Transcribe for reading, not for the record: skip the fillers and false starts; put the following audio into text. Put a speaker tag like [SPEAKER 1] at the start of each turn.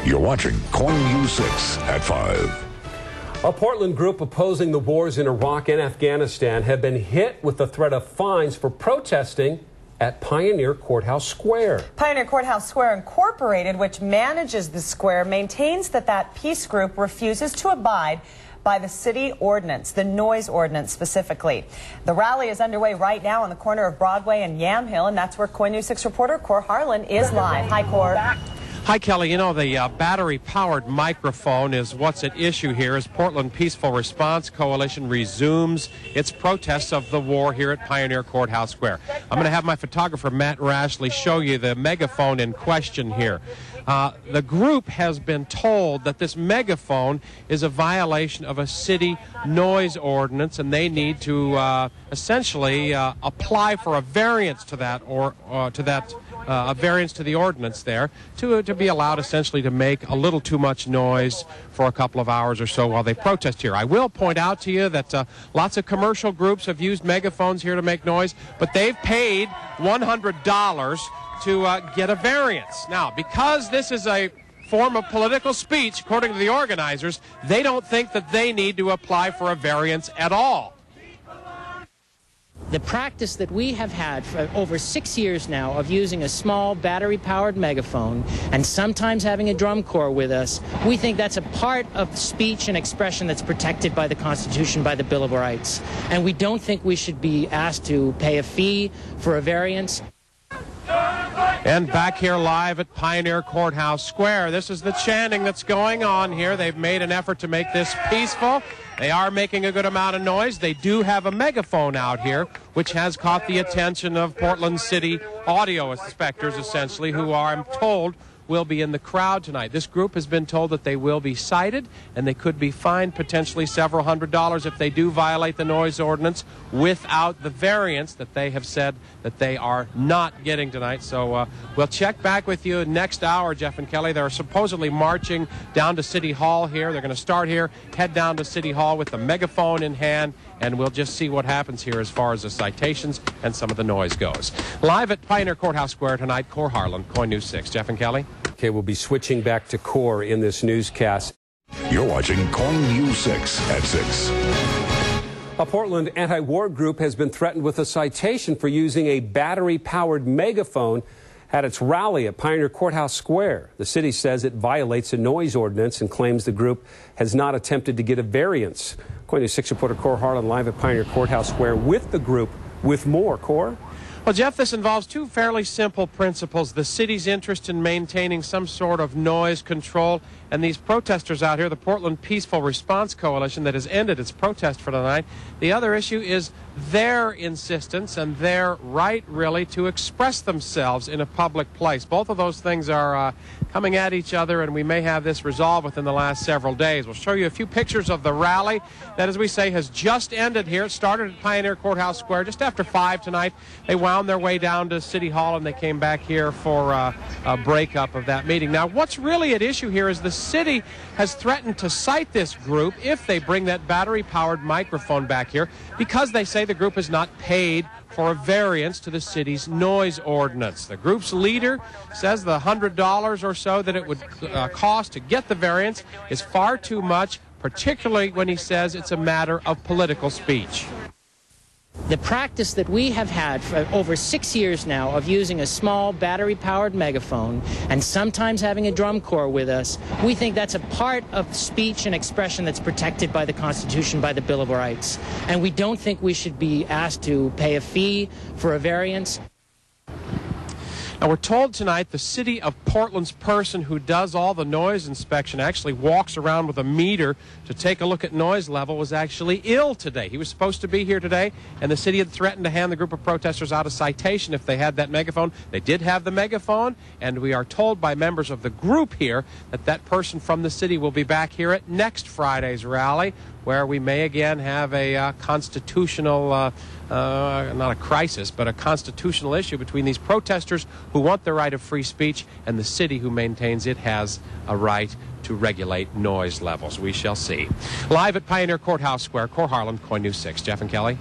[SPEAKER 1] You're watching KOIN News 6 at 5.
[SPEAKER 2] A Portland group opposing the wars in Iraq and Afghanistan have been hit with the threat of fines for protesting at Pioneer Courthouse Square.
[SPEAKER 3] Pioneer Courthouse Square Incorporated, which manages the square, maintains that peace group refuses to abide by the city ordinance, the noise ordinance specifically. The rally is underway right now on the corner of Broadway and Yamhill, and that's where KOIN News 6 reporter Cor Harlan is live. Hi, Cor.
[SPEAKER 4] Hi, Kelly. You know, the battery-powered microphone is what's at issue here as Portland Peaceful Response Coalition resumes its protests of the war here at Pioneer Courthouse Square. I'm going to have my photographer, Matt Rashley, show you the megaphone in question here. The group has been told that this megaphone is a violation of a city noise ordinance, and they need to essentially apply for a variance to that, or a variance to the ordinance there to be allowed essentially to make a little too much noise for a couple of hours or so while they protest here. I will point out to you that lots of commercial groups have used megaphones here to make noise, but they've paid $100 to get a variance. Now, because this is a form of political speech, according to the organizers, they don't think that they need to apply for a variance at all.
[SPEAKER 5] The practice that we have had for over 6 years now of using a small battery-powered megaphone and sometimes having a drum corps with us, we think that's a part of speech and expression that's protected by the Constitution, by the Bill of Rights. And we don't think we should be asked to pay a fee for a variance.
[SPEAKER 4] And back here live at Pioneer Courthouse Square, this is the chanting that's going on here. They've made an effort to make this peaceful. They are making a good amount of noise. They do have a megaphone out here, which has caught the attention of Portland City audio inspectors, essentially, who are, I'm told, will be in the crowd tonight. This group has been told that they will be cited, and they could be fined potentially several $100s if they do violate the noise ordinance without the variance that they have said that they are not getting tonight. So we'll check back with you next hour, Jeff and Kelly. They're supposedly marching down to City Hall here. They're going to start here, head down to City Hall with the megaphone in hand, and we'll just see what happens here as far as the citations and some of the noise goes. Live at Pioneer Courthouse Square tonight, Cor Harlan, KOIN News 6. Jeff and Kelly.
[SPEAKER 2] Okay, we'll be switching back to Cor in this newscast.
[SPEAKER 1] You're watching KOIN News 6 at 6.
[SPEAKER 2] A Portland anti-war group has been threatened with a citation for using a battery-powered megaphone at its rally at Pioneer Courthouse Square. The city says it violates a noise ordinance and claims the group has not attempted to get a variance. KOIN News 6 reporter Cor Harlan live at Pioneer Courthouse Square with the group with more. Cor?
[SPEAKER 4] Well, Jeff, this involves two fairly simple principles: the city's interest in maintaining some sort of noise control, and these protesters out here, the Portland Peaceful Response Coalition that has ended its protest for tonight. The other issue is their insistence and their right, really, to express themselves in a public place. Both of those things are coming at each other, and we may have this resolved within the last several days. We'll show you a few pictures of the rally that, as we say, has just ended here. It started at Pioneer Courthouse Square just after 5 tonight. They wound their way down to City Hall, and they came back here for a breakup of that meeting. Now, what's really at issue here is the city has threatened to cite this group if they bring that battery-powered microphone back here, because they say the group has not paid for a variance to the city's noise ordinance. The group's leader says the $100 or so that it would cost to get the variance is far too much, particularly when he says it's a matter of political speech.
[SPEAKER 5] The practice that we have had for over 6 years now of using a small battery-powered megaphone and sometimes having a drum corps with us, we think that's a part of speech and expression that's protected by the Constitution, by the Bill of Rights. And we don't think we should be asked to pay a fee for a variance.
[SPEAKER 4] Now, we're told tonight the city of Portland's person who does all the noise inspection, actually walks around with a meter to take a look at noise level, was actually ill today. He was supposed to be here today, and the city had threatened to hand the group of protesters out a citation if they had that megaphone. They did have the megaphone, and we are told by members of the group here that that person from the city will be back here at next Friday's rally, where we may again have a constitutional not a crisis, but a constitutional issue between these protesters who want the right of free speech and the city who maintains it has a right to regulate noise levels. We shall see. Live at Pioneer Courthouse Square, Cor Harlan, KOIN News 6. Jeff and Kelly.